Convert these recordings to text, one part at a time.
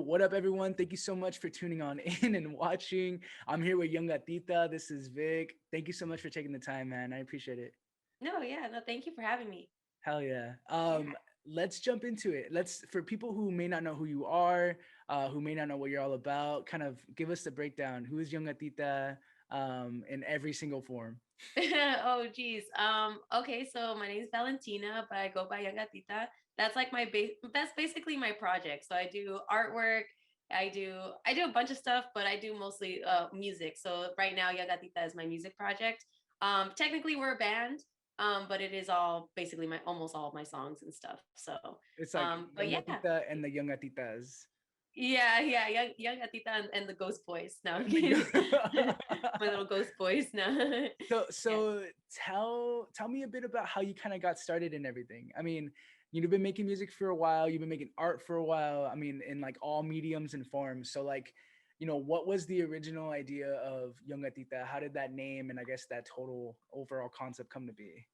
what up, everyone? Thank you so much for tuning on in and watching. I'm here with Yungatita. This is Vic. Thank you so much for taking the time, man. I appreciate it. No, yeah, no, thank you for having me. Hell yeah. Yeah. Let's jump into it. Let's For people who may not know who you are, who may not know what you're all about, kind of give us the breakdown. Who is Yungatita in every single form? Oh, geez. Okay, so my name is Valentina, but I go by Yungatita. That's like my base. That's basically my project. So I do artwork. I do a bunch of stuff, but I do mostly music. So right now, Yungatita is my music project. Technically, we're a band, but it is all basically my almost all of my songs and stuff. So, It's like but yeah, Yungatita and the Yungatitas. yeah, young Atita and the Ghost Boys. No, I'm And the kidding. My little Ghost Boys. No, So yeah. so tell me a bit about how you kind of got started in everything. I mean, you've been making music for a while, you've been making art for a while. I mean, in like all mediums and forms. So like, what was the original idea of Young Atita? How did that name and I guess that total overall concept come to be?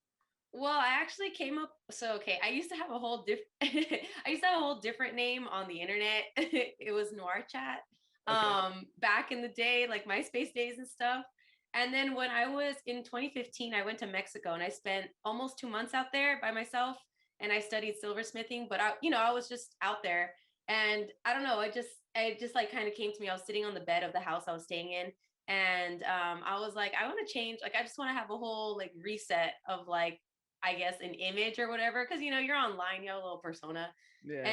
Well, I actually came up. So okay, I used to have a whole different. I used to have a whole different name on the internet. It was Noir Chat. Okay. Back in the day, like MySpace days and stuff. And then when I was in 2015, I went to Mexico and I spent almost 2 months out there by myself. And I studied silversmithing, but I was just out there. And I don't know, it just like kind of came to me. I was sitting on the bed of the house I was staying in, and I was like, I want to change. Like, I just want to have a whole like reset of like, I guess, an image or whatever, because you're online, you have a little persona, Yeah.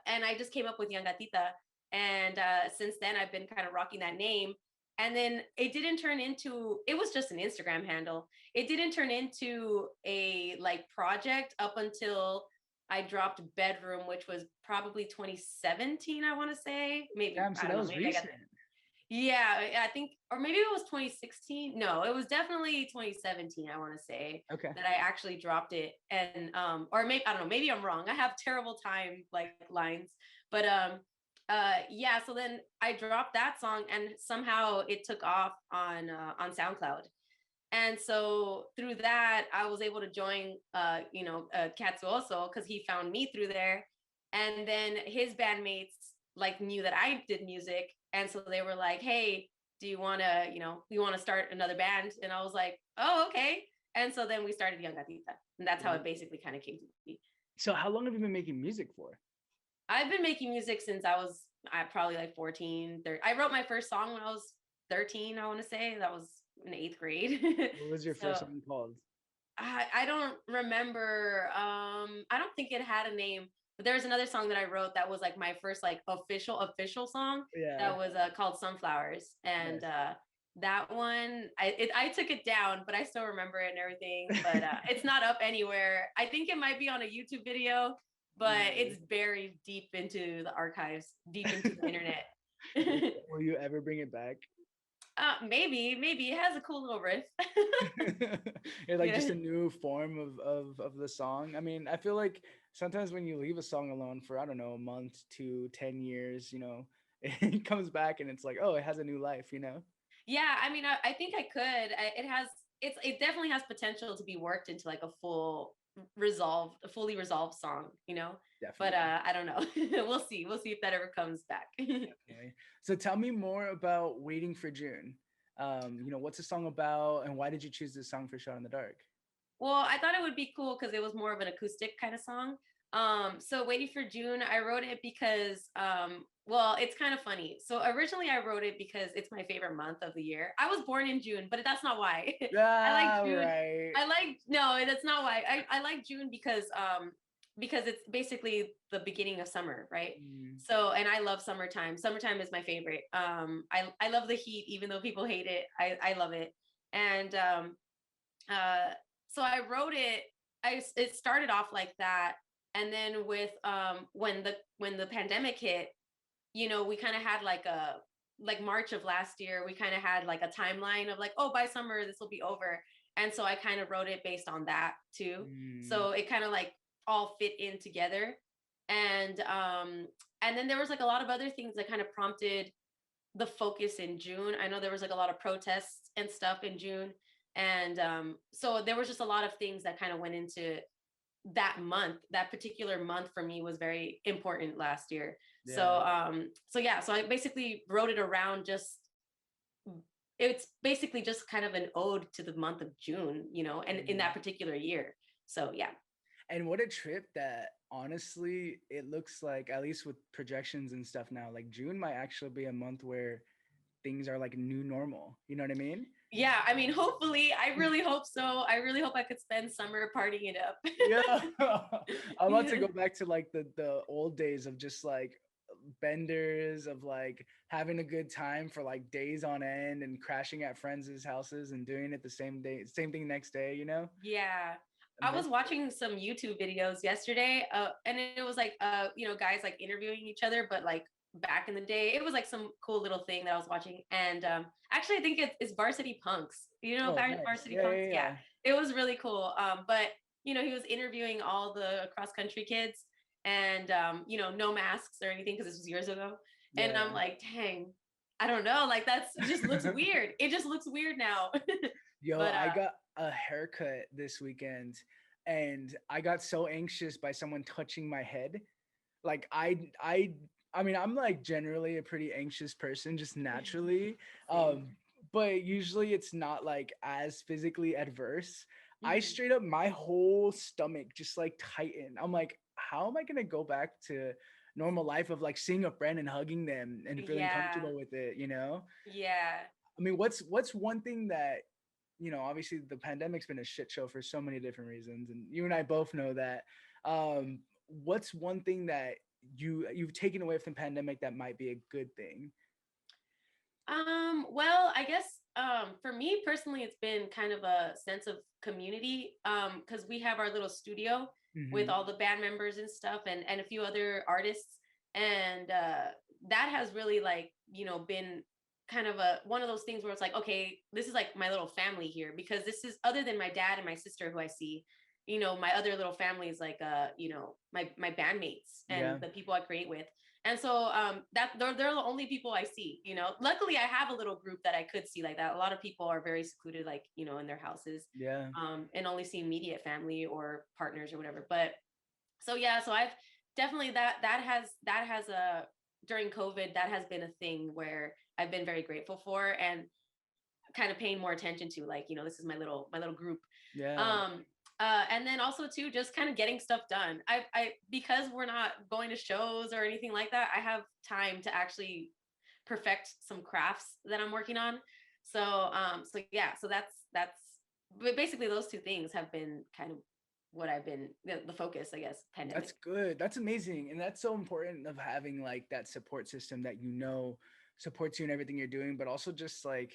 and I just came up with Young Gatita, and since then I've been kind of rocking that name. And then it didn't turn into, it was just an Instagram handle. It didn't turn into a like project up until I dropped Bedroom, which was probably 2017, I want to say. Maybe, Damn, so I that don't know, was maybe I got recent. that. Yeah, I think, or maybe it was 2016. No, it was definitely 2017, I want to say, Okay. that I actually dropped it. And or maybe I don't know, maybe I'm wrong. I have terrible time like lines. But yeah, so then I dropped that song and somehow it took off on SoundCloud. And so through that, I was able to join Katsuoso because he found me through there. And then his bandmates like knew that I did music. And so they were like, hey, do you want to start another band? And I was like, oh, okay. And so then we started Young Gatita. And that's how it basically kind of came to be. So how long have you been making music for? I've been making music since I probably like 14, 13. I wrote my first song when I was 13, I want to say. That was in eighth grade. What was your first So song called? I don't remember. I don't think it had a name, but there was another song that I wrote that was like my first like official song Yeah. that was called Sunflowers. And Nice. that one I took it down, but I still remember it and everything. But it's not up anywhere. I think it might be on a YouTube video, but Yeah. it's buried deep into the archives, deep into the internet. Will you ever bring it back? Maybe it has a cool little riff. It's like just Yeah. a new form of the song. I mean, I feel like sometimes when you leave a song alone for, I don't know, a month to 10 years, it comes back and it's like, oh, it has a new life. Yeah, I mean, I think I could. It definitely has potential to be worked into like a fully resolved song, you know. But Definitely. I don't know. We'll see if that ever comes back. Definitely. So tell me more about Waiting for June. What's the song about and why did you choose this song for Shot in the Dark? Well, I thought it would be cool because it was more of an acoustic kind of song. So Waiting for June, I wrote it because well, it's kind of funny. So originally I wrote it because it's my favorite month of the year. I was born in June, but that's not why. I like Ah, June. right. I like no, that's not why. I like June because it's basically the beginning of summer, right? Mm. So and I love summertime. Summertime is my favorite. I love the heat, even though people hate it. I love it. And uh so I wrote it. It started off like that, and then with when the pandemic hit, we kind of had like March of last year, we kind of had like a timeline of like, oh, by summer this will be over, and so I kind of wrote it based on that too. Mm. So it kind of like all fit in together, and then there was like a lot of other things that kind of prompted the focus in June. I know there was like a lot of protests and stuff in June. And so there was just a lot of things that kind of went into that month, that particular month for me was very important last year. Yeah. So yeah, so I basically wrote it around just, it's basically just kind of an ode to the month of June, and in Mhm. that particular year. So yeah. And what a trip that honestly it looks like, at least with projections and stuff now, like June might actually be a month where things are like new normal. You know what I mean? Yeah, I mean, hopefully, I really hope so. I really hope I could spend summer partying it up. Yeah. I'm about to Yeah. go back to like the old days of just like benders, of like having a good time for like days on end and crashing at friends' houses and doing it the same day, same thing next day, you know? Yeah. I I was miss it. watching some YouTube videos yesterday, and it was like, guys like interviewing each other, but like back in the day, it was like some cool little thing that I was watching. And actually, I think it's Varsity Punks. Oh, nice. Varsity Yeah, Punks? yeah, Yeah, yeah. it was really cool. But he was interviewing all the cross country kids, and no masks or anything because this was years ago. And I'm Yeah. like, dang, I don't know, like that's it just looks weird. It just looks weird now. Yo, But I got a haircut this weekend and I got so anxious by someone touching my head. Like I mean, I'm like generally a pretty anxious person just naturally. same. Um but usually it's not like as physically adverse. I Mhm. straight up my whole stomach just like tightened. I'm like, how am I going to go back to normal life of like seeing a friend and hugging them and feeling Yeah. comfortable with it, you know? Yeah. I mean, what's one thing that, obviously the pandemic's been a shit show for so many different reasons, and you and I both know that. What's one thing that you've taken away from the pandemic that might be a good thing? Well, I guess for me personally, it's been kind of a sense of community. Because we have our little studio with Hmm. all the band members and stuff, and a few other artists, and that has really like been kind of a one of those things where it's like, okay, this is like my little family here, because this is, other than my dad and my sister who I see, my other little family is like my bandmates and Yeah, the people I create with. And so that they're the only people I see. Luckily I have a little group that I could see like that. A lot of people are very secluded, like in their houses, yeah, and only see immediate family or partners or whatever. But so yeah, so I've definitely that has a, during COVID, that has been a thing where I've been very grateful for, and kind of paying more attention to, like this is my little group. yeah. um and then also too, just kind of getting stuff done. I because we're not going to shows or anything like that, I have time to actually perfect some crafts that I'm working on. So yeah, so that's but basically those two things have been kind of what I've been the focus, I guess, That's pandemic. good. That's amazing, and that's so important of having like that support system that supports you in everything you're doing, but also just like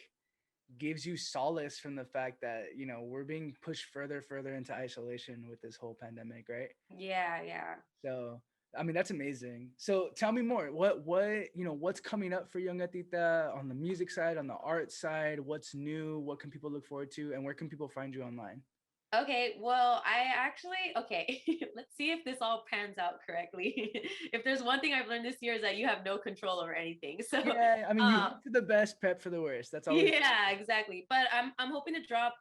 gives you solace from the fact that we're being pushed further into isolation with this whole pandemic, right? Yeah, yeah. So I mean that's amazing. So tell me more. What's coming up for Yungatita on the music side, on the art side? What's new? What can people look forward to, and where can people find you online? Okay, well, okay, let's see if this all pans out correctly. If there's one thing I've learned this year, is that you have no control over anything. So, Yeah, I mean you um, hope for the best, prep for the worst. That's always yeah, exactly. But I'm hoping to drop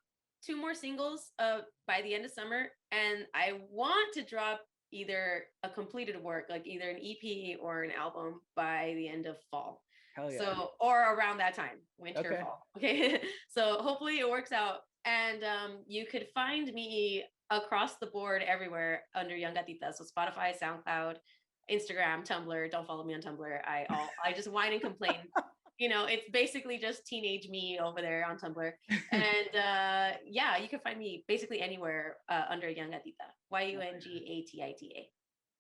two more singles by the end of summer, and I want to drop either a completed work, like either an EP or an album, by the end of fall. hell yeah. So, or around that time, winter, Okay. fall. Okay. So hopefully it works out. And you could find me across the board everywhere under Yungatita. So Spotify, SoundCloud, Instagram, Tumblr. Don't follow me on Tumblr. I just whine and complain. It's basically just teenage me over there on Tumblr. And yeah, you can find me basically anywhere under Yungatita. Yungatita.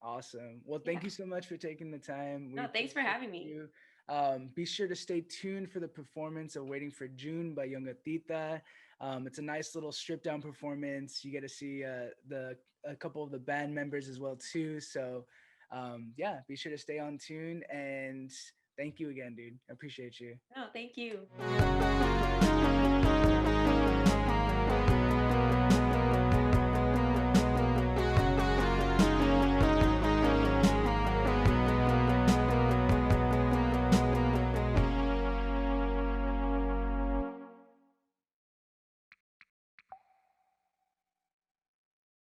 Awesome. Well, Yeah. thank you so much for taking the time. We No, thanks for appreciate having me. you. Be sure to stay tuned for the performance of Waiting for June by Yungatita. It's a nice little stripped down performance. You get to see the a couple of the band members as well too. So yeah, be sure to stay on tune, and thank you again, dude. I appreciate you. No, thank you.